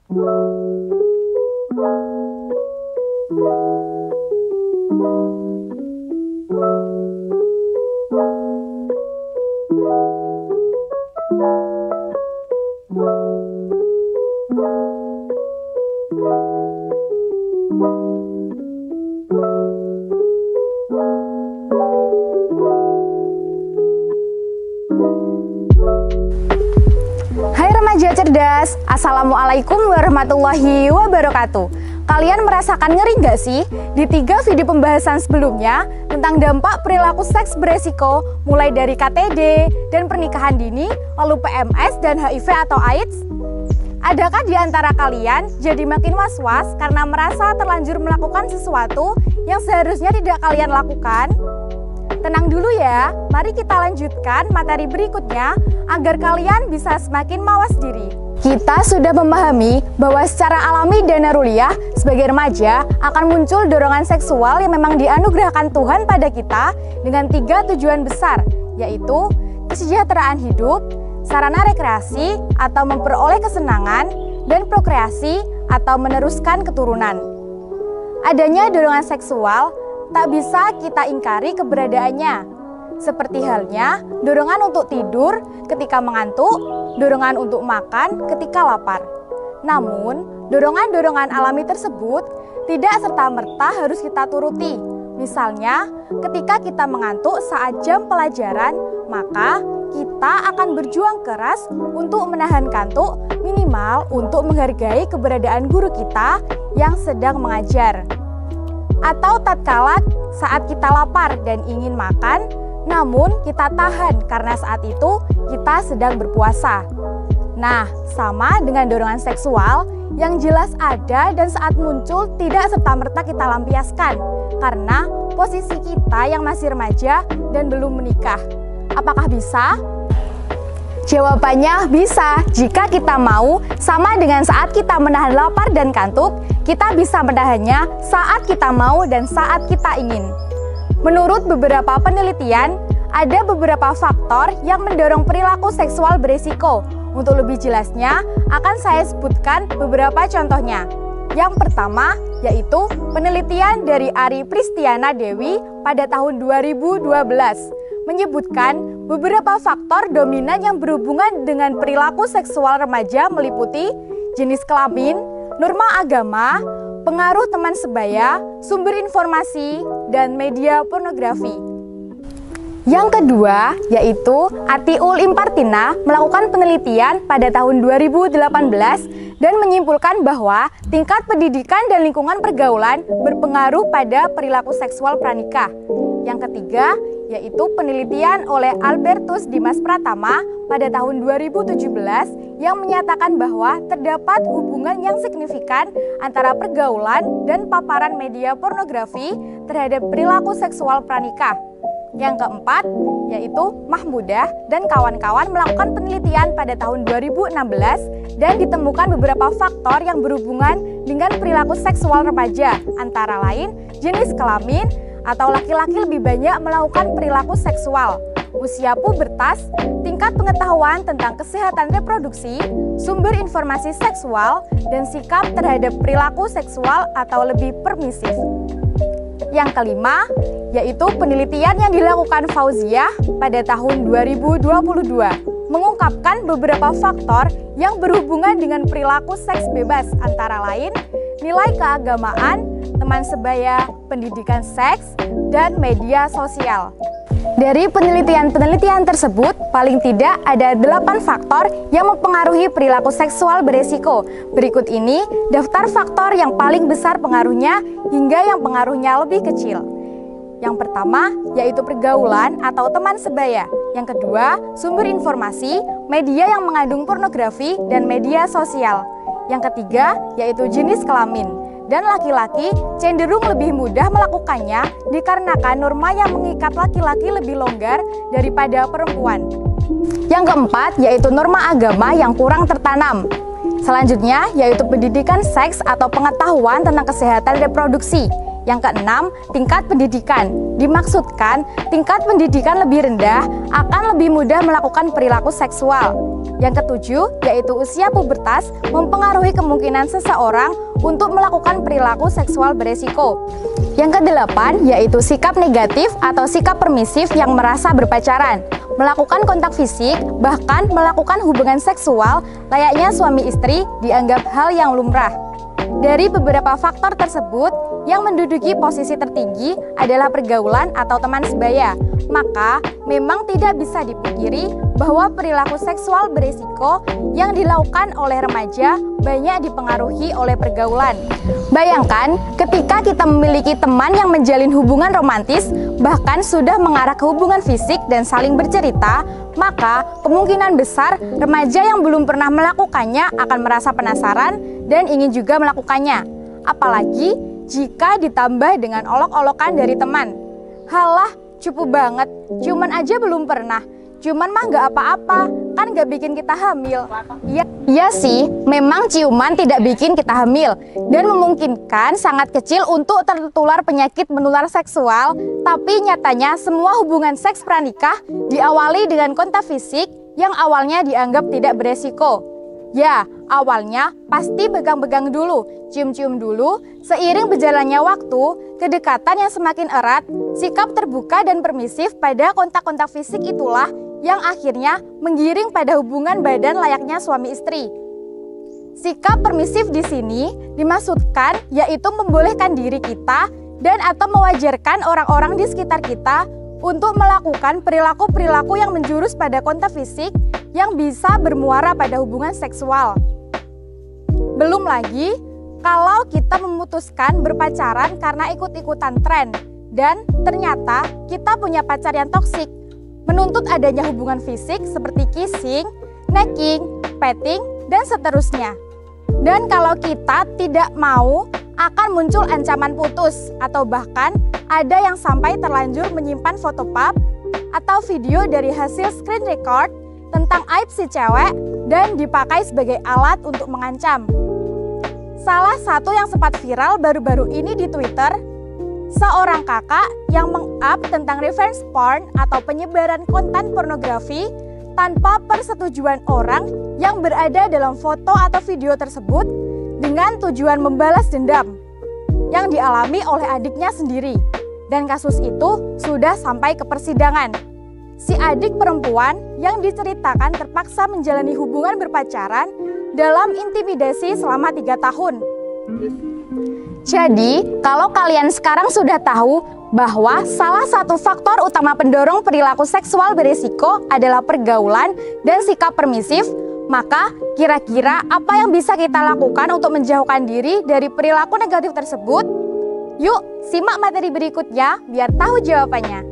Hai remaja cerdas, Assalamualaikum warahmatullahi wabarakatuh. Kalian merasakan ngeri nggak sih? Di 3 video pembahasan sebelumnya tentang dampak perilaku seks beresiko, mulai dari KTD dan pernikahan dini, lalu PMS dan HIV atau AIDS. Adakah di antara kalian jadi makin was-was karena merasa terlanjur melakukan sesuatu yang seharusnya tidak kalian lakukan? Tenang dulu ya, mari kita lanjutkan materi berikutnya agar kalian bisa semakin mawas diri. Kita sudah memahami bahwa secara alami dan naruliyah sebagai remaja akan muncul dorongan seksual yang memang dianugerahkan Tuhan pada kita dengan 3 tujuan besar, yaitu kesejahteraan hidup, sarana rekreasi atau memperoleh kesenangan, dan prokreasi atau meneruskan keturunan. Adanya dorongan seksual tak bisa kita ingkari keberadaannya, seperti halnya dorongan untuk tidur ketika mengantuk, dorongan untuk makan ketika lapar. Namun, dorongan-dorongan alami tersebut tidak serta-merta harus kita turuti. Misalnya, ketika kita mengantuk saat jam pelajaran, maka kita akan berjuang keras untuk menahan kantuk, minimal untuk menghargai keberadaan guru kita yang sedang mengajar. Atau tatkala saat kita lapar dan ingin makan, namun kita tahan karena saat itu kita sedang berpuasa. Nah, sama dengan dorongan seksual yang jelas ada dan saat muncul tidak serta-merta kita lampiaskan karena posisi kita yang masih remaja dan belum menikah. Apakah bisa? Jawabannya bisa, jika kita mau, sama dengan saat kita menahan lapar dan kantuk, kita bisa menahannya saat kita mau dan saat kita ingin. Menurut beberapa penelitian, ada beberapa faktor yang mendorong perilaku seksual beresiko. Untuk lebih jelasnya, akan saya sebutkan beberapa contohnya. Yang pertama, yaitu penelitian dari Ari Pristiana Dewi pada tahun 2012. Menyebutkan beberapa faktor dominan yang berhubungan dengan perilaku seksual remaja meliputi jenis kelamin, norma agama, pengaruh teman sebaya, sumber informasi, dan media pornografi. Yang kedua, yaitu Atiul Impartina melakukan penelitian pada tahun 2018 dan menyimpulkan bahwa tingkat pendidikan dan lingkungan pergaulan berpengaruh pada perilaku seksual pranikah. Yang ketiga, yaitu penelitian oleh Albertus Dimas Pratama pada tahun 2017 yang menyatakan bahwa terdapat hubungan yang signifikan antara pergaulan dan paparan media pornografi terhadap perilaku seksual pranikah. Yang keempat, yaitu Mahmudah dan kawan-kawan melakukan penelitian pada tahun 2016 dan ditemukan beberapa faktor yang berhubungan dengan perilaku seksual remaja, antara lain jenis kelamin, atau laki-laki lebih banyak melakukan perilaku seksual, usia pubertas, tingkat pengetahuan tentang kesehatan reproduksi, sumber informasi seksual, dan sikap terhadap perilaku seksual atau lebih permisif. Yang kelima, yaitu penelitian yang dilakukan Fauziah pada tahun 2022, mengungkapkan beberapa faktor yang berhubungan dengan perilaku seks bebas, antara lain nilai keagamaan, teman sebaya, pendidikan seks, dan media sosial. Dari penelitian-penelitian tersebut, paling tidak ada 8 faktor yang mempengaruhi perilaku seksual beresiko. Berikut ini daftar faktor yang paling besar pengaruhnya hingga yang pengaruhnya lebih kecil. Yang pertama, yaitu pergaulan atau teman sebaya. Yang kedua, sumber informasi, media yang mengandung pornografi, dan media sosial. Yang ketiga, yaitu jenis kelamin. Dan laki-laki cenderung lebih mudah melakukannya dikarenakan norma yang mengikat laki-laki lebih longgar daripada perempuan. Yang keempat, yaitu norma agama yang kurang tertanam. Selanjutnya, yaitu pendidikan seks atau pengetahuan tentang kesehatan reproduksi. Yang keenam, tingkat pendidikan. Dimaksudkan, tingkat pendidikan lebih rendah akan lebih mudah melakukan perilaku seksual. Yang ketujuh, yaitu usia pubertas mempengaruhi kemungkinan seseorang untuk melakukan perilaku seksual beresiko. Yang kedelapan, yaitu sikap negatif atau sikap permisif yang merasa berpacaran. Melakukan kontak fisik, bahkan melakukan hubungan seksual layaknya suami istri dianggap hal yang lumrah. Dari beberapa faktor tersebut, yang menduduki posisi tertinggi adalah pergaulan atau teman sebaya. Maka, memang tidak bisa dipungkiri bahwa perilaku seksual berisiko yang dilakukan oleh remaja banyak dipengaruhi oleh pergaulan. Bayangkan, ketika kita memiliki teman yang menjalin hubungan romantis, bahkan sudah mengarah ke hubungan fisik dan saling bercerita, maka kemungkinan besar remaja yang belum pernah melakukannya akan merasa penasaran dan ingin juga melakukannya. Apalagi jika ditambah dengan olok-olokan dari teman. Halah, cupu banget, cuman aja belum pernah. Cuman mah gak apa-apa, kan gak bikin kita hamil. Iya sih, memang ciuman tidak bikin kita hamil dan memungkinkan sangat kecil untuk tertular penyakit menular seksual. Tapi nyatanya semua hubungan seks pranikah diawali dengan kontak fisik yang awalnya dianggap tidak beresiko. Ya, awalnya pasti pegang-pegang dulu, cium-cium dulu. Seiring berjalannya waktu, kedekatan yang semakin erat, sikap terbuka dan permisif pada kontak-kontak fisik itulah yang akhirnya menggiring pada hubungan badan layaknya suami istri. Sikap permisif di sini dimaksudkan yaitu membolehkan diri kita dan atau mewajarkan orang-orang di sekitar kita untuk melakukan perilaku-perilaku yang menjurus pada kontak fisik yang bisa bermuara pada hubungan seksual. Belum lagi, kalau kita memutuskan berpacaran karena ikut-ikutan tren dan ternyata kita punya pacar yang toksik, menuntut adanya hubungan fisik seperti kissing, necking, petting, dan seterusnya. Dan kalau kita tidak mau, akan muncul ancaman putus atau bahkan ada yang sampai terlanjur menyimpan foto pap atau video dari hasil screen record tentang aib si cewek dan dipakai sebagai alat untuk mengancam. Salah satu yang sempat viral baru-baru ini di Twitter, seorang kakak yang meng-up tentang revenge porn atau penyebaran konten pornografi tanpa persetujuan orang yang berada dalam foto atau video tersebut dengan tujuan membalas dendam yang dialami oleh adiknya sendiri. Dan kasus itu sudah sampai ke persidangan. Si adik perempuan yang diceritakan terpaksa menjalani hubungan berpacaran dalam intimidasi selama 3 tahun. Jadi, kalau kalian sekarang sudah tahu bahwa salah satu faktor utama pendorong perilaku seksual berisiko adalah pergaulan dan sikap permisif, maka kira-kira apa yang bisa kita lakukan untuk menjauhkan diri dari perilaku negatif tersebut? Yuk, simak materi berikutnya biar tahu jawabannya.